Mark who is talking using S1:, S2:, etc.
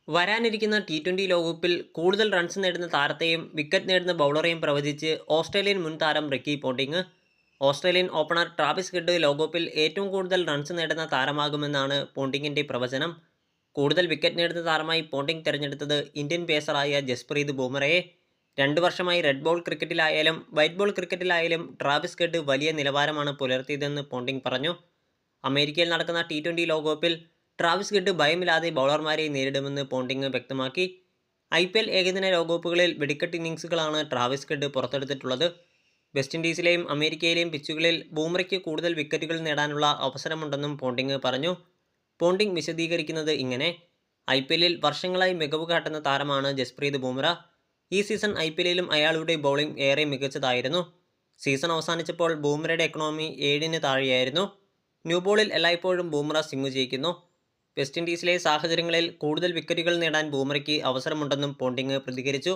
S1: വരാനിരിക്കുന്ന ടി20 ലോകകപ്പിൽ കൂടുതൽ റൺസ് നേടുന്ന താരത്തെയും വിക്കറ്റ് നേടുന്ന ബൗളറെയും പ്രവചിച്ച് ഓസ്ട്രേലിയൻ മുൻ താരം Ricky Ponting. Australian opener Travis head ലോകകപ്പിൽ ഏറ്റവും കൂടുതൽ റൺസ് നേടുന്ന താരമാകുമെന്നാണ് പോണ്ടിങ്ങിൻ്റെ പ്രവചനം. കൂടുതൽ വിക്കറ്റ് നേടുന്ന താരമായി പോണ്ടിങ് തിരഞ്ഞെടുത്തത് ഇന്ത്യൻ പേസറായ ജസ്പ്രീത് ബുംറയെ. 2 വർഷമായി റെഡ് ബോൾ ക്രിക്കറ്റിലായാലും വൈറ്റ് ബോൾ ക്രിക്കറ്റിലായാലും ട്രാവിസ് ഹെഡ് വലിയ നിലവാരമാണ് പുലർത്തിയതെന്ന് പോണ്ടിങ് പറഞ്ഞു. അമേരിക്കയിൽ നടക്കുന്ന ടി20 ലോകകപ്പിൽ ട്രാവിസ് ഹെഡ് ഭയമില്ലാതെ ബൗളർമാരെ നേരിടുമെന്ന് പോണ്ടിങ് വ്യക്തമാക്കി. IPL ഏകദിന ലോകകപ്പുകളിൽ വെടിക്കെട്ട് ഇന്നിംഗ്സുകളാണ് ട്രാവിസ് ഹെഡ് പുറത്തെടുത്തിട്ടുള്ളത്. വെസ്റ്റ് ഇൻഡീസിലെയും അമേരിക്കയിലെയും പിച്ചുകളിൽ ബൂംറയ്ക്ക് കൂടുതൽ വിക്കറ്റുകൾ നേടാനുള്ള അവസരമുണ്ടെന്നും പോണ്ടിങ് പറഞ്ഞു. പോണ്ടിങ് വിശദീകരിക്കുന്നത് ഇങ്ങനെ: IPLൽ വർഷങ്ങളായി മികവ് കാട്ടുന്ന താരമാണ് ജസ്പ്രീത് ബുംറ. ഈ സീസൺ IPLലും അയാളുടെ ബൗളിംഗ് ഏറെ മികച്ചതായിരുന്നു. Season അവസാനിച്ചപ്പോൾ ബുംറയുടെ economy 7-ന് താഴെയായിരുന്നു. ന്യൂബോളിൽ എല്ലായ്പ്പോഴും ബുംറ സ്വിംഗ് ചെയ്യിക്കുന്നു. വെസ്റ്റ് ഇൻഡീസിലെ സാഹചര്യങ്ങളിൽ കൂടുതൽ വിക്കറ്റുകൾ നേടാൻ ബുംറയ്ക്ക് അവസരമുണ്ടെന്നും പോണ്ടിങ് പ്രതികരിച്ചു.